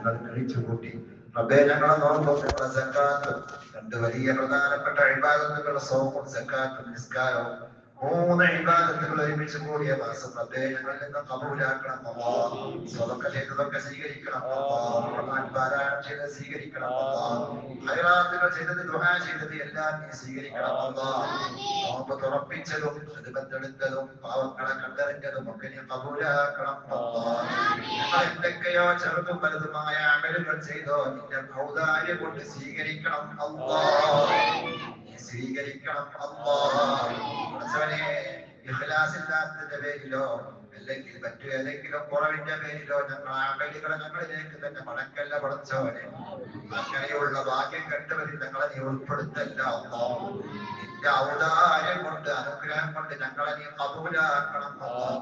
ഞങ്ങൾ കഴിച്ചു കൂട്ടി. റബ്ബേ, ഞങ്ങളെ നോമ്പും ഞങ്ങളെ സക്കാത്തും, രണ്ട് വലിയ പ്രധാനപ്പെട്ട ഇബാദത്തുകൾ സൗമും സക്കാത്തും നിസ്കാരവും, മൂന്ന് ഇബാദത്തുകൾ ഒരുമിച്ച് കൂടിയ മാസം റബ്ബേ ഞങ്ങളിൽ നിന്ന് ഖബൂലാക്കണം അല്ലാഹ്. സ്വതക്ക ചെയ്തതൊക്കെ സ്വീകരിക്കണം അല്ലാഹ്. ഖുർആൻ പാരായണം ചെയ്തത് സ്വീകരിക്കണം അല്ലാഹ്. ഖൈറാത്തുകൾ ചെയ്തത്, ദുആ ചെയ്തത് എല്ലാം നീ സ്വീകരിക്കണം അല്ലാഹ്. നോമ്പ് തുറപ്പിച്ചതും പ്രതിബദ്ധെടുത്തതും പാവങ്ങളെ കണ്ടറിഞ്ഞതും ഒക്കെ നീ ഖബൂലാക്കണം അല്ലാഹ്. ഞങ്ങൾ എന്തൊക്കെയോ ചെറുതും വലുതുമായ അമലുകൾ ചെയ്തോ നിന്റെ ഔദാര്യം കൊണ്ട് സ്വീകരിക്കണം അല്ലാഹ്. സ്വീകരിക്കണം അല്ലാഹ്. ഇഖ്ലാസില്ലാത്തതിന്റെ പേരിലോ അല്ലെങ്കിൽ മറ്റു ഏതെങ്കിലും കുറവിന്റെ പേരിലോ ഞങ്ങൾ അമലുകളെ ഞങ്ങളിലേക്ക് തന്നെ മടക്കല്ല പടച്ചവനെ. അങ്ങനെയുള്ള ഭാഗ്യം കണ്ടവരിൽ ഞങ്ങളെ നീ ഉൾപ്പെടുത്തല്ല അല്ലാഹ്. നിന്റെ ഔദാര്യം കൊണ്ട് അനുഗ്രഹം കൊണ്ട് ഞങ്ങളെ നീ ഖബൂലാക്കണം അല്ലാഹ്.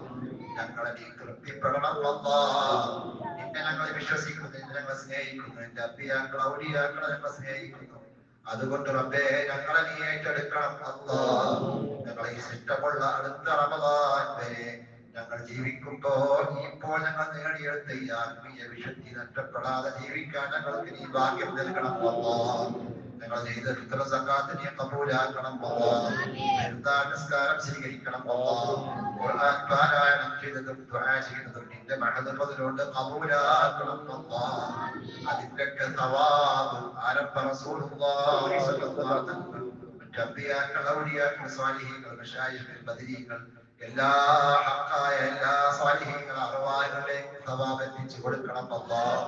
ഞങ്ങളെ നീ തൃപ്തിപ്പെടണം അല്ലാഹ്. നിന്നെ ഞങ്ങൾ വിശ്വസിക്കുന്നു, നിന്നെ ഞങ്ങൾ സ്നേഹിക്കുന്നു, നിന്റെ അമ്പിയാക്കളെ ഔലിയാക്കളെ ഞങ്ങൾ സ്നേഹിക്കുന്നു. അതുകൊണ്ട് റബ്ബേ ഞങ്ങളെ നീ ഏറ്റെടുക്കണം അല്ലാഹ്. ഞങ്ങളെ ഈ ഇഷ്ടമുള്ള അടുത്ത റമദാൻ വരെ ഞങ്ങൾ ജീവിക്കുമ്പോൾ ഇപ്പോൾ ഞങ്ങൾ നേടിയെടുത്ത ഈ ആത്മീയ വിശുദ്ധി നഷ്ടപ്പെടാതെ ജീവിക്കാൻ ഞങ്ങൾക്ക് നീ ഭാഗ്യം നൽകണം അല്ലാഹ്. ഞങ്ങൾ ചെയ്ത ഫിത്ർ സക്കാത്ത് നീ ഖബൂലാക്കണം അല്ലാഹ്. പെരുന്നാൾ നിസ്കാരം സ്വീകരിക്കണം അല്ലാഹ്. ഖുർആൻ പാരായണം ചെയ്തതും ദുആ ചെയ്തതും നിന്റെ മഹദ് ഫദ്ലുകൊണ്ട് ഖബൂലാക്കണം അല്ലാഹ്. അതിന്റെയൊക്കെ സവാബ് ആരംഭ റസൂലുള്ളാഹി സ്വല്ലല്ലാഹു അലൈഹി വസല്ലം, അമ്പിയാക്കൾ, ഔലിയാക്കൾ, സ്വാലിഹീങ്ങൾ, മശായിഖുൽ ബദരീങ്ങൾ, എല്ലാ ഹഖായ എല്ലാ സ്വാലിഹീങ്ങൾ അർവാഹികളിലേക്ക് സവാബ് എത്തിച്ചു കൊടുക്കണം അല്ലാഹ്.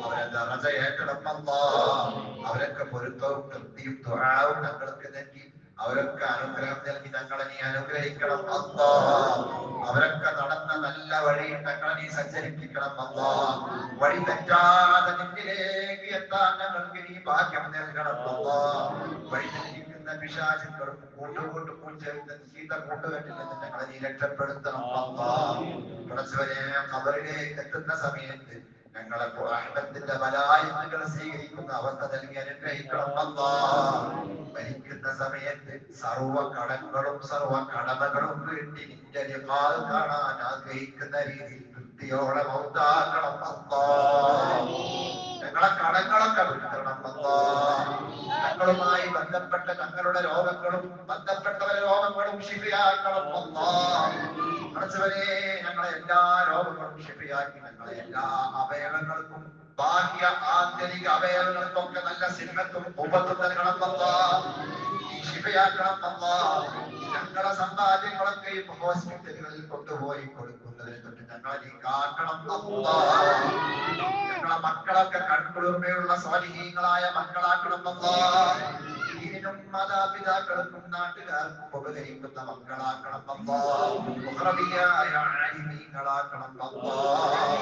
അവരെ ദറജ ഏറ്റണം അല്ലാഹ്. അവരൊക്കെ പൊരുത്തവും തൃപ്തിയും ദുആവും ഞങ്ങൾക്ക് നൽകി അവരൊക്കെ അനുഗ്രഹം നൽകി ഞങ്ങളെ നീ അനുഗ്രഹിക്കണം അല്ലാഹ്. അവരൊക്കെ നടന്ന നല്ല വഴി ഞങ്ങളെ നീ സഞ്ചരിപ്പിക്കണം അല്ലാഹ്. വഴി തെറ്റാതെ നിന്നിലേക്ക് എത്താൻ ഞങ്ങൾക്ക് നീ ഭാഗ്യം നൽകണം അല്ലാഹ്. വഴി തെറ്റിക്കുന്ന പിശാചുക്കളും കൂട്ടുകൂട്ടും ചേർത്ത് ചീത്ത കൂട്ടുകെട്ടിൽ നിന്ന് ഞങ്ങളെ നീ രക്ഷപ്പെടുത്തണം അല്ലാഹ്. പടച്ചവനെ, ഖബറിലേക്ക് എത്തുന്ന സമയത്ത് ഞങ്ങളെ റഹ്മത്തിന്റെ മലായികകൾ സ്വീകരിക്കുന്ന അവസ്ഥ നൽകി അനുഗ്രഹിക്കണം അല്ലാഹ്. മരിക്കുന്ന സമയത്ത് സർവ്വ കടങ്ങളും സർവ്വ കടമകളും വീട്ടി നിന്റെ ലിഖാഅ് കാണാൻ ആഗ്രഹിക്കുന്ന രീതിയിൽ തൃപ്തിയോടെ മൗത്താക്കണം അല്ലാഹ്. ഞങ്ങളെ കടങ്ങളൊക്കെ വിട്ടണം അല്ലാഹ്. ഞങ്ങളുമായി ബന്ധപ്പെട്ട ഞങ്ങളുടെ രോഗങ്ങളും ബന്ധപ്പെട്ടവരുടെ രോഗങ്ങളും ശിഫയാക്കണം അല്ലാഹ്. പടച്ചവനെ, ഞങ്ങളെ എല്ലാ രോഗങ്ങളും ശിഫയാക്കി ഞങ്ങളെ എല്ലാ അവയവങ്ങൾക്കും ബാഹ്യ ആന്തരിക അവയവങ്ങൾക്കൊക്കെ നല്ല സിഹത്തും ഉപത്തും നൽകണം അല്ലാഹ്. ശിഫയാക്കണം അല്ലാഹ്. ഞങ്ങളെ സമ്പാദ്യങ്ങളൊക്കെ ഹോസ്പിറ്റലുകളിൽ കൊണ്ടുപോയി കൊടുക്കുന്നതിനെ തൊട്ട് ഞങ്ങളെ നീ കാക്കണം അല്ലാഹ്. ഞങ്ങളെ മക്കളൊക്കെ കൺകുളിർമയുള്ള സ്വാലിഹീങ്ങളായ മക്കളാക്കണം അല്ലാഹ്. ദീനിനും മാതാപിതാക്കൾക്കും നാട്ടുകാർക്കും ഉപകരിക്കുന്ന മക്കളാക്കണം അല്ലാഹ്. മുഖറബിയായ ആലിമീങ്ങളാക്കണം അല്ലാഹ്.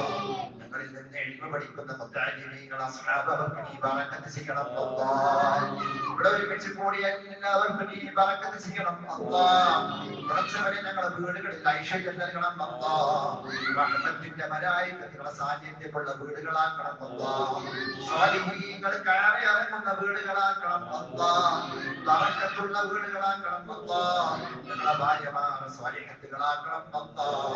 ഞങ്ങളിൽ നിന്ന് ഇൽമ പഠിക്കുന്ന മുത്തഅല്ലിമീങ്ങൾ അസ്ഹാബർക്ക് നീ ബറക്കത്ത് ചെയ്യണം അല്ലാഹ്. ഇവിടെ ഒരുമിച്ച് കൂടിയ എല്ലാവർക്കും നീ ബറക്കത്ത് ചെയ്യണം അല്ലാഹ്. പടച്ചവനെ, ഞങ്ങളുടെ വീടുകളിൽ ഐശ്വര്യം നൽകണം അല്ലാഹ്. റഹ്മത്തിന്റെ മലായികകളുടെ സാന്നിധ്യമുള്ള വീടുകളാക്കണം അല്ലാഹ്. സ്വാലിഹീങ്ങൾ കയറി ഇറങ്ങുന്ന വീടുകളാക്കണം അല്ലാഹ്. ബറക്കത്തുള്ള വീടുകളാക്കണം അല്ലാഹ്. ഞങ്ങളുടെ ഭാര്യമാർ സ്വാലിഹത്തുകളാക്കണം അല്ലാഹ്.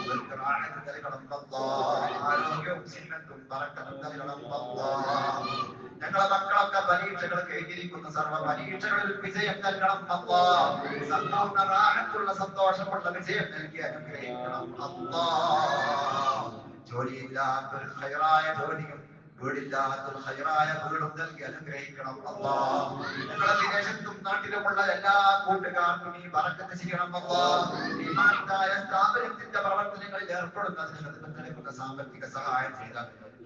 അവർക്ക് റാഹത്ത് നൽകണം അല്ലാഹ്. ആരോഗ്യവും സിഹത്തും ബറക്കത്തും നൽകണം അല്ലാഹ്. ഞങ്ങളെ മക്കളൊക്കെ പരീക്ഷകൾ കഴിഞ്ഞിരിക്കുന്ന സർവ്വ പരീക്ഷകളിൽ വിജയം നൽകണം അല്ലാഹ്. സമ്പൂർണ്ണ റാഹത്തുള്ള സന്തോഷമുള്ള വിജയം നൽകി അനുഗ്രഹിക്കണം അല്ലാഹ്. ജോലിയില്ലാത്തൊരു ഖൈറായ ജോലിയും വീടില്ലാത്തൊരു ഖൈറായ വീടും നൽകി അനുഗ്രഹിക്കണം അല്ലാഹ്. ഞങ്ങളെ വിദേശത്തും നാട്ടിലുമുള്ള എല്ലാ കൂട്ടുകാർക്കും നീ ബറക്കത്ത് ചെയ്യണം അല്ലാഹ്. ഈ മഹത്തായ സ്ഥാപനത്തിന്റെ പ്രവർത്തനങ്ങളിൽ ഏർപ്പെടുന്നതിന് സാമ്പത്തിക സഹായം ചെയ്ത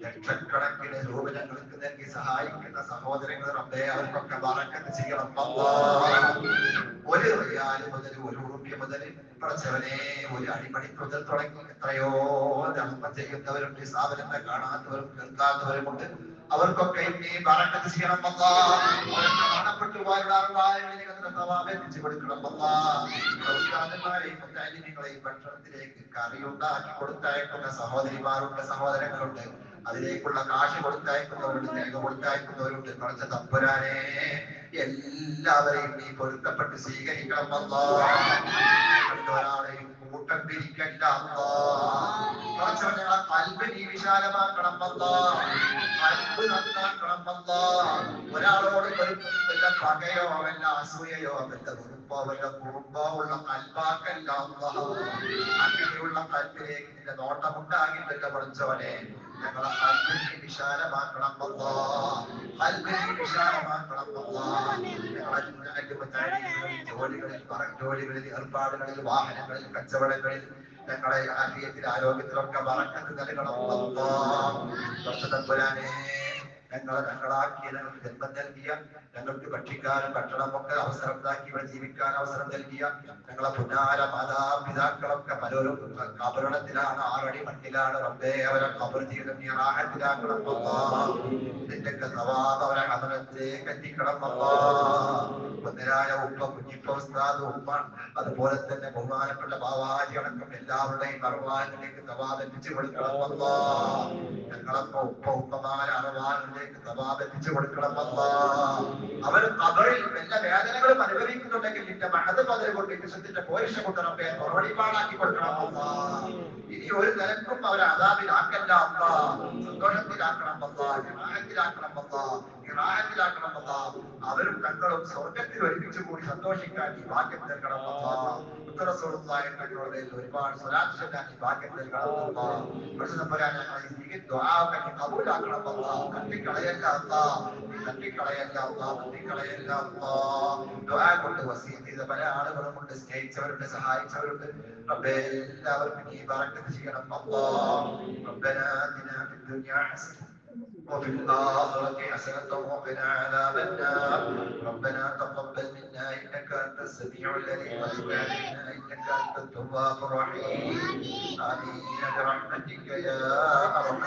ലക്ഷക്കണക്കിന് രൂപ ഞങ്ങൾക്ക് നൽകി സഹായിക്കുന്ന സഹോദരങ്ങൾ റബ്ബേ, അവർക്കൊക്കെ ബറക്കത്ത് ചെയ്യണം അല്ലാഹ്. ഒരു റിയാൽ മുതൽ ഒരു ഉറുപ്യ മുതൽ പടച്ചവനെ ഒരു അടിമണി മുതൽ തുടങ്ങി എത്രയോ ധർമ്മം ചെയ്യുന്നവരുണ്ട്. സ്ഥാപനത്തെ കാണാത്തവരും കേൾക്കാത്തവരുമുണ്ട്. അവർക്കൊക്കെ നീ ബറക്കത്ത് ചെയ്യണം അല്ലാഹ്. അവർക്ക് മരണപ്പെട്ടു പോയവരുടെ അർവാഹികളിലേക്ക് സവാബ് എത്തിച്ചു കൊടുക്കണം അല്ലാഹ്. ഉസ്താദുമാരെയും മുത്തഅല്ലിമീങ്ങളെയും ഭക്ഷണത്തിലേക്ക് കറിയുണ്ടാക്കി കൊടുത്തയക്കുന്ന സഹോദരിമാരുണ്ട്, സഹോദരങ്ങളുണ്ട്. അതിലേക്കുള്ള കാശ് കൊടുത്തയക്കുന്നവരുണ്ട്, തേങ്ങ കൊടുത്തയക്കുന്നവരുണ്ട്. കുറച്ച് തമ്പുരാനെ, എല്ലാവരെയും നീ പൊരുത്തപ്പെട്ട് സ്വീകരിക്കണം അല്ലാഹ്. ഒരാളെയും കൂട്ടം പിരിക്കല്ല അല്ലാഹ്. കുറച്ചവൻ ഞങ്ങളെ കൽബ് നീ വിശാലമാക്കണം അല്ലാഹ്. കൽബ് നന്നാക്കണം അല്ലാ. ഒരാളോട് വല്ല പകയോ വല്ല അസൂയയോ വല്ല വെറുപ്പോ വല്ല കുറുമ്പോ ഉള്ള കൽബാക്കല്ല അല്ലാ. അങ്ങനെയുള്ള കൽബിലേക്ക് നിന്റെ നോട്ടമുണ്ടാകില്ലല്ലോ പഠിച്ചവനെ. ഞങ്ങളെ കൽബിനെ വിശാലമാക്കണം അല്ലാ. കൽബിനെ വിശാലമാക്കണം അല്ലാ. ജോലികളിൽ ജോലികളിൽ ഏർപ്പാടുകളിൽ വാഹനങ്ങളിൽ കച്ചവടങ്ങളിൽ ഞങ്ങളെ ആരോഗ്യത്തിൽ ആരോഗ്യത്തിലൊക്കെ ബറക്കത്ത് നൽകണം അല്ലാ. തമ്പുരാനെ ഞങ്ങളാക്കിയ ഞങ്ങൾക്ക് ജന്മം നൽകിയ ഞങ്ങൾക്ക് ഭക്ഷിക്കാനും ഭക്ഷണമൊക്കെ അവസരം ഉണ്ടാക്കി ഇവിടെ ജീവിക്കാൻ അവസരം നൽകിയ ഞങ്ങളെ പുന്നാര മാതാപിതാക്കളൊക്കെ പലരും കബറിടത്തിലാണ്, 6 അടി മണ്ണിലാണ്. റബ്ബേ അവരെ കബർ ജീവിതം നീ റാഹത്തിലാക്കണം അല്ലാ. ഇതിന്റെയൊക്കെ സവാബ് അവരെ കബറിടത്തിലേക്ക് എത്തിക്കണം അല്ലാ. ഒന്നരായ ഉപ്പ കുഞ്ഞിപ്പ ഉസ്താദ് ഉമ്മ അതുപോലെ തന്നെ ബഹുമാനപ്പെട്ട ബാവാജി അടക്കം എല്ലാവരുടെയും അറുവാനിലേക്ക് സവാബ് എത്തിച്ചു കൊടുക്കണം അല്ലാ. ഞങ്ങളൊക്കെ ഉപ്പമാരെ അറുവാനിലേക്ക് സവാബ് എത്തിച്ചു കൊടുക്കണം അല്ലാ. അവർ അവരിൽ എല്ലാ വേദനകളും അനുഭവിക്കുന്നുണ്ടെങ്കിൽ നിന്റെ മഹത് പതിൽ കൊണ്ട് വിശുദ്ധിന്റെ പോരിഷ കൊണ്ടറപ്പെ മറുപടിപ്പാടാക്കി കൊടുക്കണം അല്ലാ. ഇനി ഒരു നിലക്കും അവരെ അതാബിലാക്കല്ല അല്ലാ. സന്തോഷത്തിലാക്കണം അല്ലാ. റാഹത്തിലാക്കണം അല്ലാ. റാഹത്തിലാക്കണം അല്ലാ. അവരും തങ്ങളും സ്വർഗത്തിൽ ഒരുമിച്ച് കൂടി സന്തോഷിക്കാൻ ഈ ഭാഗ്യം നൽകണം അല്ലാ. റസൂലുള്ളാഹി തങ്ങളുടെ ഒരുപാട് സ്വലാത്ത് ചൊല്ലാൻ ഈ ഭാഗ്യം നൽകണം അല്ലാ. പ്രശ്നപ്പെടാൻ ഞങ്ങൾ ദുആ കബൂലാക്കണം അല്ലാ. കട്ടിക്കളയല്ല അല്ലാ. തട്ടിക്കളയല്ല അല്ലാ. തട്ടിക്കളയല്ല അല്ലാ. ദുആ കൊണ്ട് വസീയത്ത് ചെയ്ത പല ആളുകളുമുണ്ട്, സ്നേഹിച്ചവരുണ്ട്, സഹായിച്ചവരുണ്ട്. റബ്ബേ എല്ലാവർക്കും നീ ബറക്കത്ത് ചെയ്യണം അല്ലാ. റബ്ബനാ ആതിനാ ഫിദ്ദുനിയാ ഹസന وفي الآخرة حسنة وقنا عذاب النار. ربنا تقبل منا إنك أنت السميع العليم وتب علينا إنك أنت التواب الرحيم. آمين برحمتك يا أرحم